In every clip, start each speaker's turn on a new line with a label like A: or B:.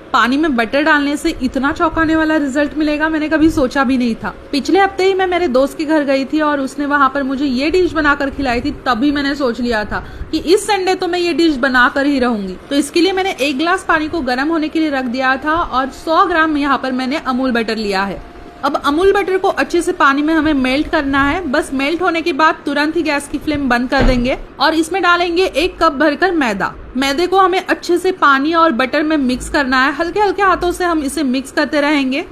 A: पानी में बटर डालने से इतना चौंकाने वाला रिजल्ट मिलेगा मैंने कभी सोचा भी नहीं था। पिछले हफ्ते ही मैं मेरे दोस्त के घर गई थी और उसने वहां पर मुझे ये डिश बनाकर खिलाई थी। तभी मैंने सोच लिया था कि इस संडे तो मैं ये डिश बनाकर ही रहूंगी। तो इसके लिए मैंने 1 गिलास पानी को गर्म होने के लिए रख दिया था और 100 ग्राम यहाँ पर मैंने अमूल बटर लिया है। अब अमूल बटर को अच्छे से पानी में हमें मेल्ट करना है। बस मेल्ट होने के बाद तुरंत ही गैस की फ्लेम बंद कर देंगे और इसमें डालेंगे 1 कप भरकर मैदा। मैदे को हमें अच्छे से पानी और बटर में मिक्स करना है। हल्के हल्के हाथों से हम इसे मिक्स करते रहेंगे।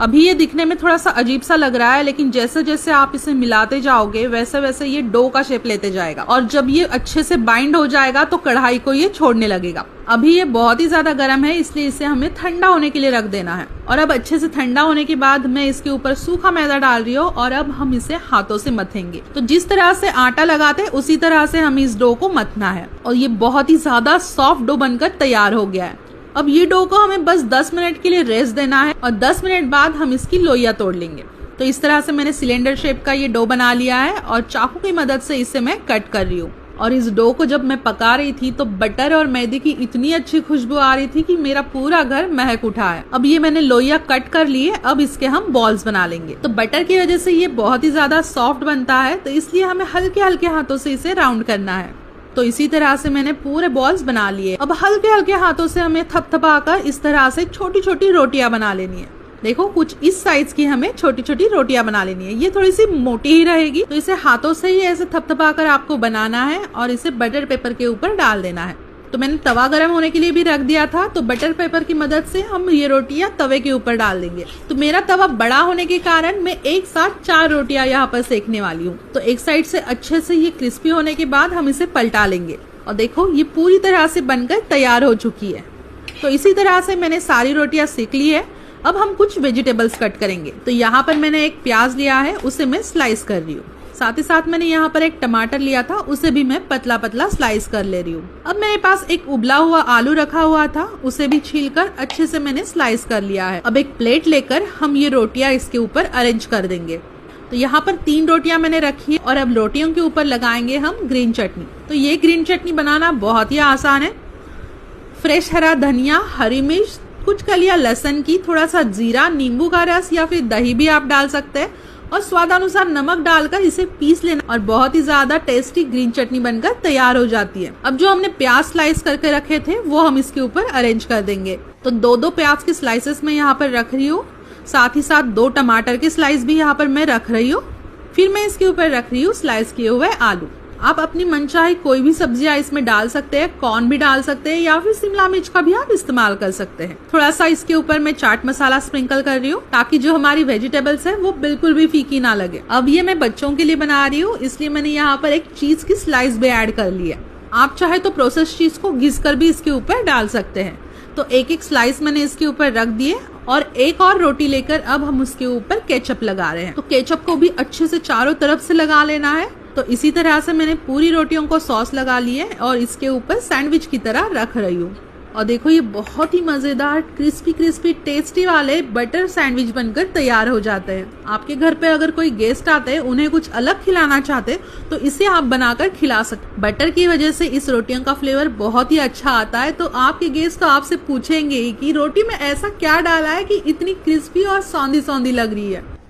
A: अभी ये दिखने में थोड़ा सा अजीब सा लग रहा है, लेकिन जैसे जैसे आप इसे मिलाते जाओगे वैसे वैसे ये डो का शेप लेते जाएगा और जब ये अच्छे से बाइंड हो जाएगा तो कढ़ाई को ये छोड़ने लगेगा। अभी ये बहुत ही ज्यादा गर्म है, इसलिए इसे हमें ठंडा होने के लिए रख देना है। और अब अच्छे से ठंडा होने के बाद मैं इसके ऊपर सूखा मैदा डाल रही हूँ और अब हम इसे हाथों से मथेंगे। तो जिस तरह से आटा लगाते उसी तरह से हमें इस डो को मथना है और ये बहुत ही ज्यादा सॉफ्ट डो बनकर तैयार हो गया है। अब ये डो को हमें बस 10 मिनट के लिए रेस्ट देना है और 10 मिनट बाद हम इसकी लोइयां तोड़ लेंगे। तो इस तरह से मैंने सिलेंडर शेप का ये डो बना लिया है और चाकू की मदद से इसे मैं कट कर रही हूँ। और इस डो को जब मैं पका रही थी तो बटर और मैदे की इतनी अच्छी खुशबू आ रही थी कि मेरा पूरा घर महक उठा है। अब ये मैंने लोइयां कट कर लिए, अब इसके हम बॉल्स बना लेंगे। तो बटर की वजह से ये बहुत ही ज्यादा सॉफ्ट बनता है, तो इसलिए हमें हल्के हल्के हाथों से इसे राउंड करना है। तो इसी तरह से मैंने पूरे बॉल्स बना लिए। अब हल्के हल्के हाथों से हमें थपथपाकर इस तरह से छोटी छोटी रोटियां बना लेनी है। देखो कुछ इस साइज की हमें छोटी छोटी रोटियां बना लेनी है। ये थोड़ी सी मोटी ही रहेगी, तो इसे हाथों से ही ऐसे थपथपाकर आपको बनाना है और इसे बटर पेपर के ऊपर डाल देना है। तो मैंने तवा गरम होने के लिए भी रख दिया था, तो बटर पेपर की मदद से हम ये रोटियां तवे के ऊपर डाल देंगे। तो मेरा तवा बड़ा होने के कारण मैं एक साथ 4 रोटियां यहाँ पर सेकने वाली हूँ। तो एक साइड से अच्छे से ये क्रिस्पी होने के बाद हम इसे पलटा लेंगे और देखो ये पूरी तरह से बनकर तैयार हो चुकी है। तो इसी तरह से मैंने सारी रोटियां सेक ली है। अब हम कुछ वेजिटेबल्स कट करेंगे। तो यहाँ पर मैंने एक प्याज लिया है, उसे मैं स्लाइस कर रही हूँ। साथ ही साथ मैंने यहाँ पर एक टमाटर लिया था, उसे भी मैं पतला पतला स्लाइस कर ले रही हूँ। अब मेरे पास एक उबला हुआ आलू रखा हुआ था, उसे भी छीलकर अच्छे से मैंने स्लाइस कर लिया है। अब एक प्लेट लेकर हम ये रोटियां इसके ऊपर अरेंज कर देंगे। तो यहाँ पर 3 रोटियां मैंने रखी है और अब रोटियों के ऊपर लगाएंगे हम ग्रीन चटनी। तो ये ग्रीन चटनी बनाना बहुत ही आसान है। फ्रेश हरा धनिया, हरी मिर्च, कुछ कलियां लहसुन की, थोड़ा सा जीरा, नींबू का रस या फिर दही भी आप डाल सकते हैं और स्वादानुसार नमक डालकर इसे पीस लेना और बहुत ही ज्यादा टेस्टी ग्रीन चटनी बनकर तैयार हो जाती है। अब जो हमने प्याज स्लाइस करके रखे थे वो हम इसके ऊपर अरेंज कर देंगे। तो 2-2 प्याज के स्लाइसेस मैं यहाँ पर रख रही हूँ। साथ ही साथ 2 टमाटर के स्लाइस भी यहाँ पर मैं रख रही हूँ। फिर मैं इसके ऊपर रख रही हूँ स्लाइस किए हुए आलू। आप अपनी मनचाही कोई भी सब्जियां इसमें डाल सकते हैं, कॉर्न भी डाल सकते हैं या फिर शिमला मिर्च का भी आप इस्तेमाल कर सकते हैं। थोड़ा सा इसके ऊपर मैं चाट मसाला स्प्रिंकल कर रही हूँ ताकि जो हमारी वेजिटेबल्स है वो बिल्कुल भी फीकी ना लगे। अब ये मैं बच्चों के लिए बना रही हूँ, इसलिए मैंने यहाँ पर एक चीज की स्लाइस भी ऐड कर ली है। आप चाहे तो प्रोसेस चीज को घिस कर भी इसके ऊपर डाल सकते हैं। तो एक स्लाइस मैंने इसके ऊपर रख दिए और एक और रोटी लेकर अब हम उसके ऊपर केचप लगा रहे हैं। तो केचप को भी अच्छे से चारों तरफ से लगा लेना है। तो इसी तरह से मैंने पूरी रोटियों को सॉस लगा ली है और इसके ऊपर सैंडविच की तरह रख रही हूँ। और देखो ये बहुत ही मजेदार क्रिस्पी क्रिस्पी टेस्टी वाले बटर सैंडविच बनकर तैयार हो जाते हैं। आपके घर पे अगर कोई गेस्ट आते हैं, उन्हें कुछ अलग खिलाना चाहते तो इसे आप बनाकर खिला सकते। बटर की वजह से इस रोटियों का फ्लेवर बहुत ही अच्छा आता है। तो आपके गेस्ट तो आपसे पूछेंगे कि रोटी में ऐसा क्या डाला है कि इतनी क्रिस्पी और सौंधी सौंधी लग रही है।